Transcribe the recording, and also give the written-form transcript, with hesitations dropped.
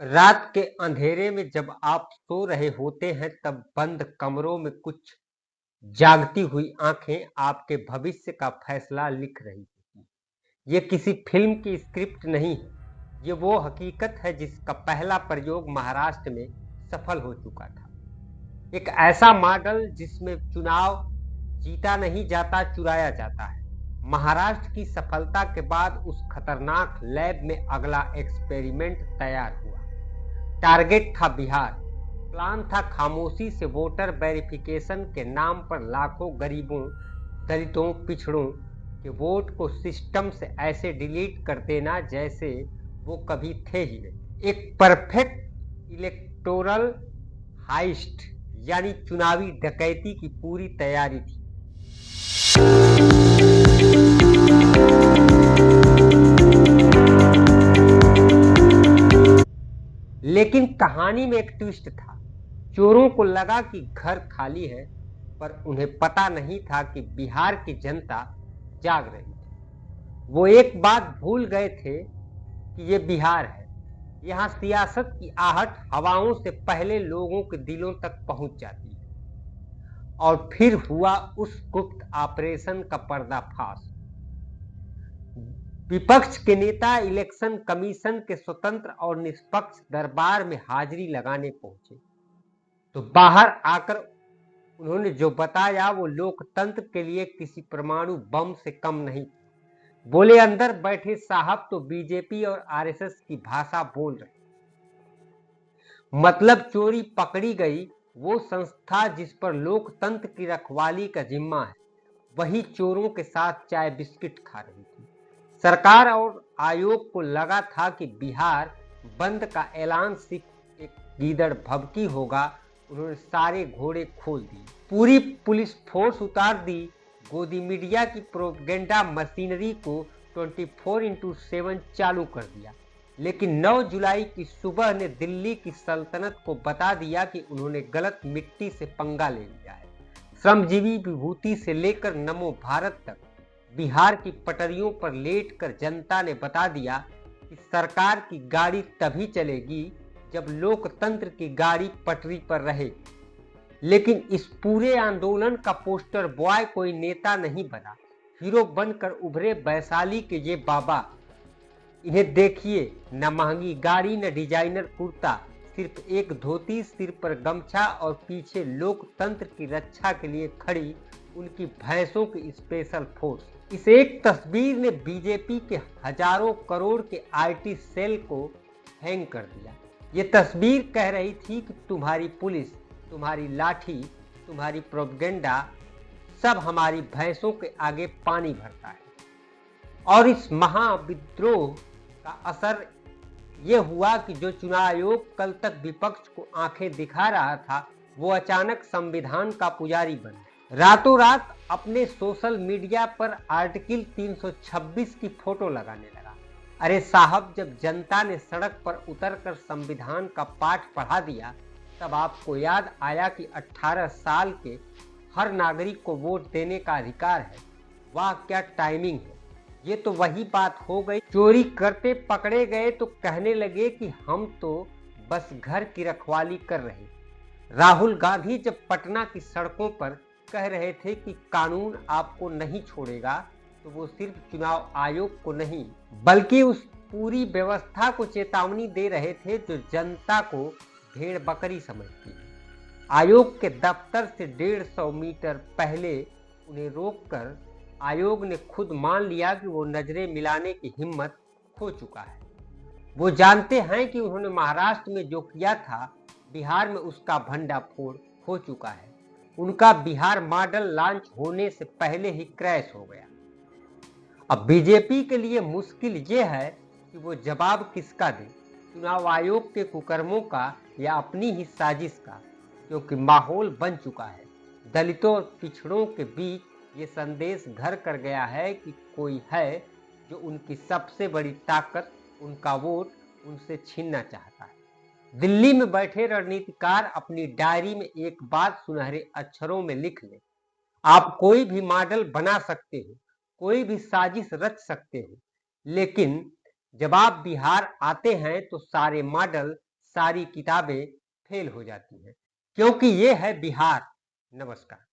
रात के अंधेरे में जब आप सो रहे होते हैं तब बंद कमरों में कुछ जागती हुई आंखें आपके भविष्य का फैसला लिख रही होती हैं। ये किसी फिल्म की स्क्रिप्ट नहीं है। ये वो हकीकत है जिसका पहला प्रयोग महाराष्ट्र में सफल हो चुका था। एक ऐसा मॉडल जिसमें चुनाव जीता नहीं जाता, चुराया जाता है। महाराष्ट्र की सफलता के बाद उस खतरनाक लैब में अगला एक्सपेरिमेंट तैयार हुआ। टारगेट था बिहार। प्लान था खामोशी से वोटर वेरिफिकेशन के नाम पर लाखों गरीबों, दलितों, पिछड़ों के वोट को सिस्टम से ऐसे डिलीट कर देना जैसे वो कभी थे ही नहीं। एक परफेक्ट इलेक्टोरल हाइस्ट, यानी चुनावी डकैती की पूरी तैयारी थी। लेकिन कहानी में एक ट्विस्ट था। चोरों को लगा कि घर खाली है, पर उन्हें पता नहीं था कि बिहार की जनता जाग रही थी। वो एक बात भूल गए थे कि ये बिहार है। यहाँ सियासत की आहट हवाओं से पहले लोगों के दिलों तक पहुंच जाती है। और फिर हुआ उस गुप्त ऑपरेशन का पर्दाफाश। विपक्ष के नेता इलेक्शन कमीशन के स्वतंत्र और निष्पक्ष दरबार में हाजिरी लगाने पहुंचे तो बाहर आकर उन्होंने जो बताया वो लोकतंत्र के लिए किसी परमाणु बम से कम नहीं। बोले, अंदर बैठे साहब तो बीजेपी और आरएसएस की भाषा बोल रहे। मतलब चोरी पकड़ी गई। वो संस्था जिस पर लोकतंत्र की रखवाली का जिम्मा है, वही चोरों के साथ चाय बिस्किट खा रही थी। सरकार और आयोग को लगा था कि बिहार बंद का ऐलान सिर्फ एक गीदड़ भभकी होगा। उन्होंने सारे घोड़े खोल दिए, पूरी पुलिस फोर्स उतार दी, गोदी मीडिया की प्रोपेगेंडा मशीनरी को 24x7 चालू कर दिया। लेकिन 9 जुलाई की सुबह ने दिल्ली की सल्तनत को बता दिया कि उन्होंने गलत मिट्टी से पंगा ले लिया है। श्रमजीवी विभूति से लेकर नमो भारत तक बिहार की पटरियों पर लेटकर जनता ने बता दिया कि सरकार की गाड़ी तभी चलेगी जब लोकतंत्र की गाड़ी पटरी पर रहे। लेकिन इस पूरे आंदोलन का पोस्टर बॉय कोई नेता नहीं बना। हीरो बनकर उभरे वैशाली के ये बाबा। इन्हें देखिए, न महंगी गाड़ी न डिजाइनर कुर्ता, सिर्फ एक धोती, सिर पर गमछा और पीछे लोकतंत्र की रक्षा के लिए खड़ी उनकी भैंसों की स्पेशल फोर्स। इस एक तस्वीर ने बीजेपी के हजारों करोड़ के आईटी सेल को हैंग कर दिया। ये तस्वीर कह रही थी कि तुम्हारी पुलिस, तुम्हारी लाठी, तुम्हारी प्रोपेगेंडा सब हमारी भैंसों के आगे पानी भरता है। और इस महाविद्रोह का असर यह हुआ कि जो चुनाव आयोग कल तक विपक्ष को आंखें दिखा रहा था, वो अचानक संविधान का पुजारी बन रातों रात अपने सोशल मीडिया पर आर्टिकल 326 की फोटो लगाने लगा। अरे साहब, जब जनता ने सड़क पर उतरकर संविधान का पाठ पढ़ा दिया, तब आपको याद आया कि 18 साल के हर नागरिक को वोट देने का अधिकार है। वाह क्या टाइमिंग है। ये तो वही बात हो गई। चोरी करते पकड़े गए तो कहने लगे कि हम तो बस घर की रखवाली कर रहे। राहुल गांधी जब पटना की सड़कों पर कह रहे थे कि कानून आपको नहीं छोड़ेगा, तो वो सिर्फ चुनाव आयोग को नहीं बल्कि उस पूरी व्यवस्था को चेतावनी दे रहे थे जो जनता को भेड़ बकरी समझती है। आयोग के दफ्तर से 150 मीटर पहले उन्हें रोककर आयोग ने खुद मान लिया कि वो नजरें मिलाने की हिम्मत खो चुका है। वो जानते हैं कि उन्होंने महाराष्ट्र में जो किया था, बिहार में उसका भंडाफोड़ हो चुका है। उनका बिहार मॉडल लॉन्च होने से पहले ही क्रैश हो गया। अब बीजेपी के लिए मुश्किल ये है कि वो जवाब किसका दे, चुनाव आयोग के कुकर्मों का या अपनी ही साजिश का, क्योंकि माहौल बन चुका है। दलितों और पिछड़ों के बीच ये संदेश घर कर गया है कि कोई है जो उनकी सबसे बड़ी ताकत, उनका वोट, उनसे छीनना चाहता है। दिल्ली में बैठे रणनीतिकार अपनी डायरी में एक बात सुनहरे अक्षरों में लिख ले, आप कोई भी मॉडल बना सकते हो, कोई भी साजिश रच सकते हो, लेकिन जब आप बिहार आते हैं तो सारे मॉडल सारी किताबें फेल हो जाती हैं, क्योंकि ये है बिहार। नमस्कार।